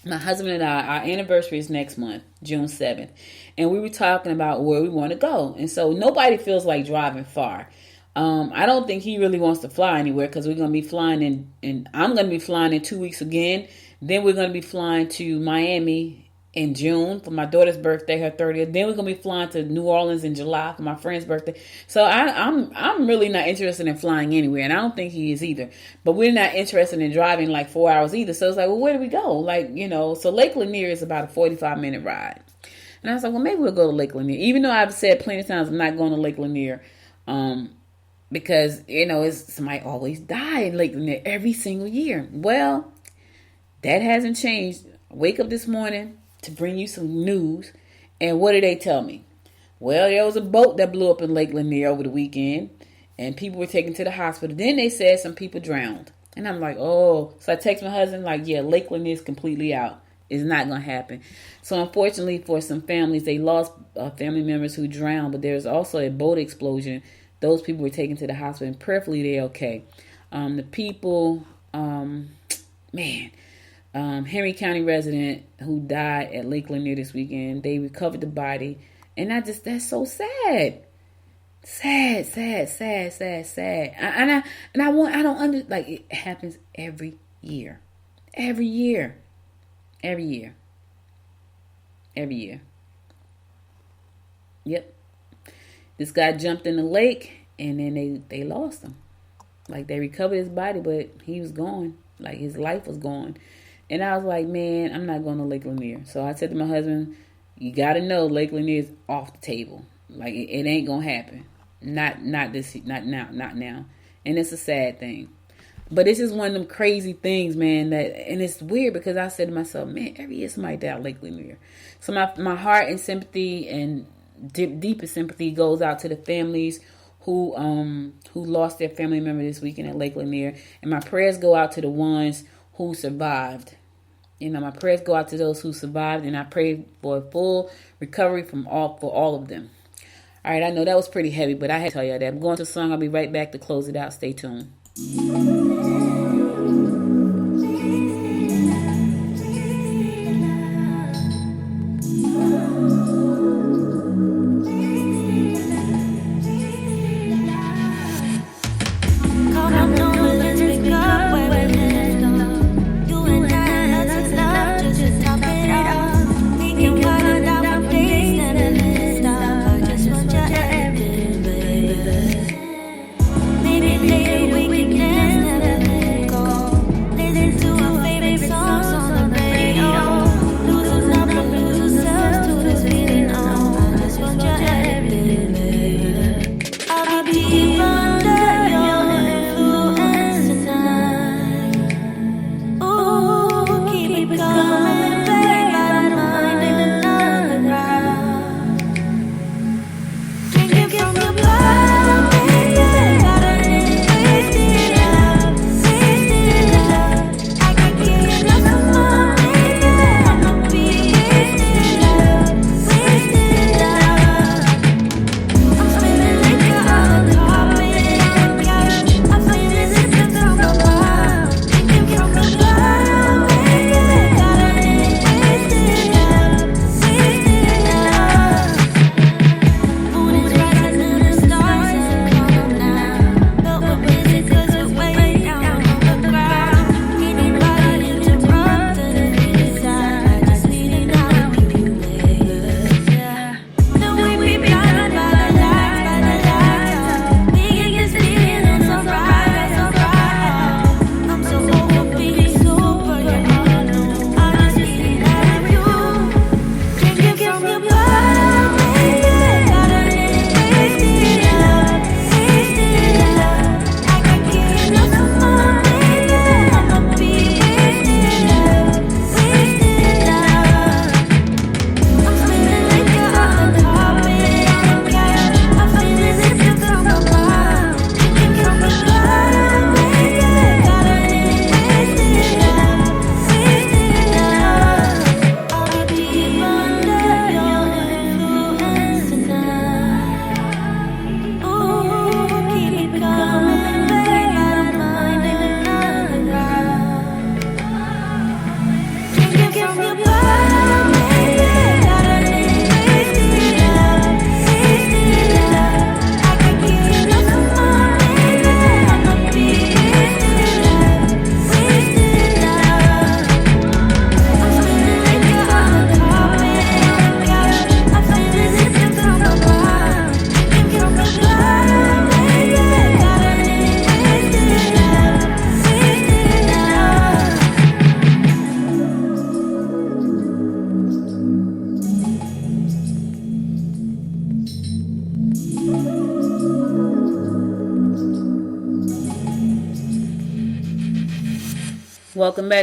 my husband and I, our anniversary is next month, June 7th. And we were talking about where we want to go. And so nobody feels like driving far. I don't think he really wants to fly anywhere because we're going to be flying and I'm going to be flying in 2 weeks again. Then we're going to be flying to Miami in June for my daughter's birthday, her 30th. Then we're going to be flying to New Orleans in July for my friend's birthday. So I'm really not interested in flying anywhere, and I don't think he is either. But we're not interested in driving like 4 hours either. So it's like, well, where do we go? So Lake Lanier is about a 45-minute ride. And I was like, well, maybe we'll go to Lake Lanier. Even though I've said plenty of times I'm not going to Lake Lanier, because, somebody always die in Lake Lanier every single year. Well, that hasn't changed. I wake up this morning to bring you some news, and what did they tell me? Well, there was a boat that blew up in Lake Lanier over the weekend, and people were taken to the hospital. Then they said some people drowned. And I'm like, oh. So I text my husband, Lake Lanier is completely out. It's not going to happen. So unfortunately for some families, they lost family members who drowned, but there's also a boat explosion. Those people were taken to the hospital, and prayerfully they're okay. The people, Henry County resident who died at Lake Lanier this weekend. They recovered the body, and that's so sad. Sad. I don't like it happens every year. Yep. This guy jumped in the lake, and then they lost him. Like, they recovered his body, but he was gone. Like, his life was gone. And I was like, man, I'm not going to Lake Lanier. So I said to my husband, you got to know Lake Lanier is off the table. Like, it ain't going to happen. Not now. And it's a sad thing. But it's just one of them crazy things, man, and it's weird because I said to myself, man, every year somebody died at Lake Lanier. So my heart and sympathy and deepest sympathy goes out to the families who lost their family member this weekend at Lake Lanier. And my prayers go out to the ones who survived. You know, my prayers go out to those who survived, and I pray for a full recovery for all of them. All right, I know that was pretty heavy, but I had to tell you that. I'm going to a song. I'll be right back to close it out. Stay tuned.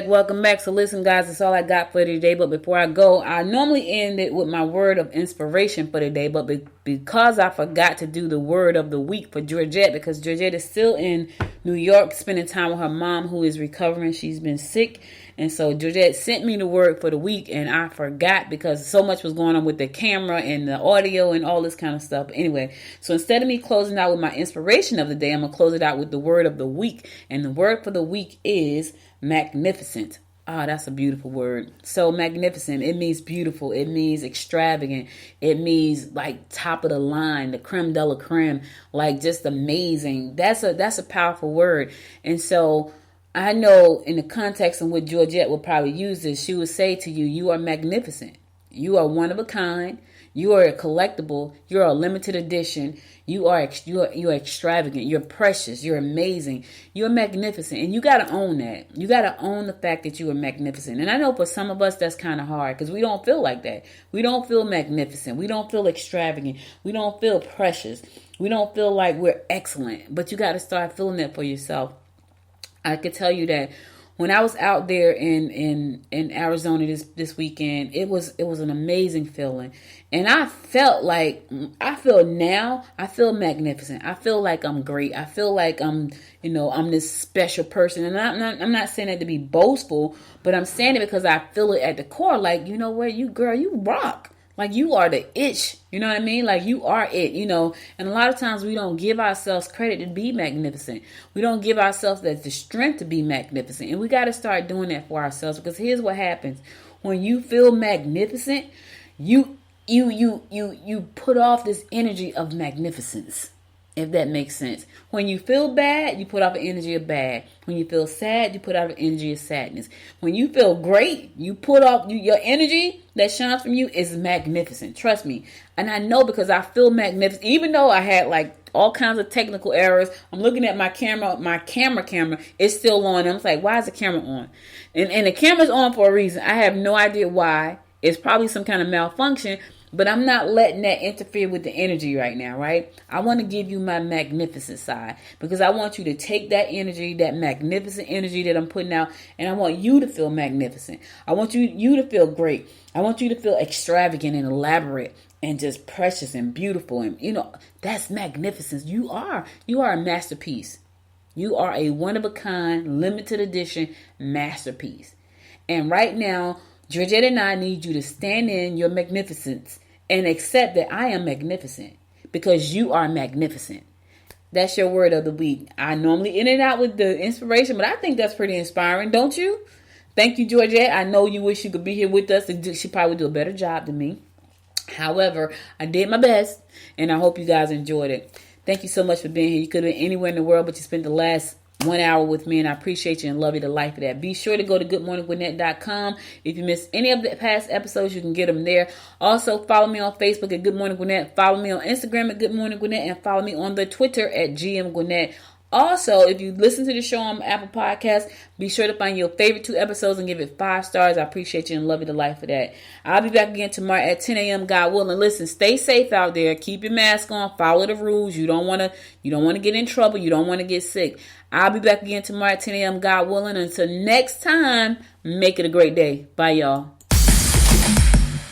Welcome back. So listen, guys, that's all I got for today. But before I go, I normally end it with my word of inspiration for today. But because I forgot to do the word of the week for Georgette, because Georgette is still in New York spending time with her mom who is recovering. She's been sick. And so Georgette sent me the word for the week, and I forgot because so much was going on with the camera and the audio and all this kind of stuff. Anyway, so instead of me closing out with my inspiration of the day, I'm going to close it out with the word of the week. And the word for the week is magnificent. Oh, that's a beautiful word. So magnificent. It means beautiful. It means extravagant. It means like top of the line, the creme de la creme, like just amazing. That's a powerful word. And so I know in the context in which Georgette would probably use this, she would say to you, you are magnificent. You are one of a kind. You are a collectible. You're a limited edition. You are extravagant. You're precious. You're amazing. You're magnificent. And you got to own that. You got to own the fact that you are magnificent. And I know for some of us that's kind of hard because we don't feel like that. We don't feel magnificent. We don't feel extravagant. We don't feel precious. We don't feel like we're excellent. But you got to start feeling that for yourself. I could tell you that when I was out there in Arizona this weekend, it was an amazing feeling. And I feel magnificent. I feel like I'm great. I feel like I'm this special person. And I'm not saying that to be boastful, but I'm saying it because I feel it at the core. Like, you know what, you rock. Like you are the itch, you know what I mean? Like you are it, and a lot of times we don't give ourselves credit to be magnificent. We don't give ourselves the strength to be magnificent. And we got to start doing that for ourselves because here's what happens. When you feel magnificent, you put off this energy of magnificence. If that makes sense. When you feel bad, you put off an energy of bad. When you feel sad, you put off an energy of sadness. When you feel great, you put off your energy that shines from you is magnificent. Trust me. And I know because I feel magnificent. Even though I had like all kinds of technical errors, I'm looking at my camera is still on. I'm like, why is the camera on? And the camera's on for a reason. I have no idea why. It's probably some kind of malfunction. But I'm not letting that interfere with the energy right now, right? I want to give you my magnificent side because I want you to take that energy, that magnificent energy that I'm putting out, and I want you to feel magnificent. I want you to feel great. I want you to feel extravagant and elaborate and just precious and beautiful. And, that's magnificence. You are a masterpiece. You are a one-of-a-kind, limited edition masterpiece. And right now, Georgette and I need you to stand in your magnificence and accept that I am magnificent because you are magnificent. That's your word of the week. I normally in and out with the inspiration, but I think that's pretty inspiring, don't you? Thank you, Georgette. I know you wish you could be here with us. She probably would do a better job than me. However, I did my best, and I hope you guys enjoyed it. Thank you so much for being here. You could have been anywhere in the world, but you spent the last 1 hour with me, and I appreciate you and love you to life of that. Be sure to go to goodmorninggwinnett.com. If you missed any of the past episodes, you can get them there. Also, follow me on Facebook at Good Morning Gwinnett. Follow me on Instagram at Good Morning Gwinnett, and follow me on the Twitter at GM Gwinnett. Also, if you listen to the show on Apple Podcasts, be sure to find your favorite 2 episodes and give it 5 stars. I appreciate you and love you to life for that. I'll be back again tomorrow at 10 a.m. God willing. Listen, stay safe out there. Keep your mask on. Follow the rules. You don't want to get in trouble. You don't want to get sick. I'll be back again tomorrow at 10 a.m. God willing. Until next time, make it a great day. Bye, y'all.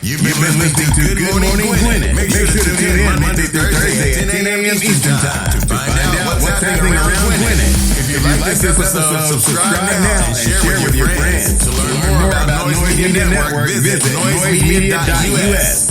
You've been listening to Good Morning Gwinnett. Make sure to tune in Monday through Thursday at 10 a.m. Eastern Time to find out what's happening around Gwinnett. If you like this episode, subscribe now and share with your friends. To learn more about Noise Media Network, visit noisemedia.us.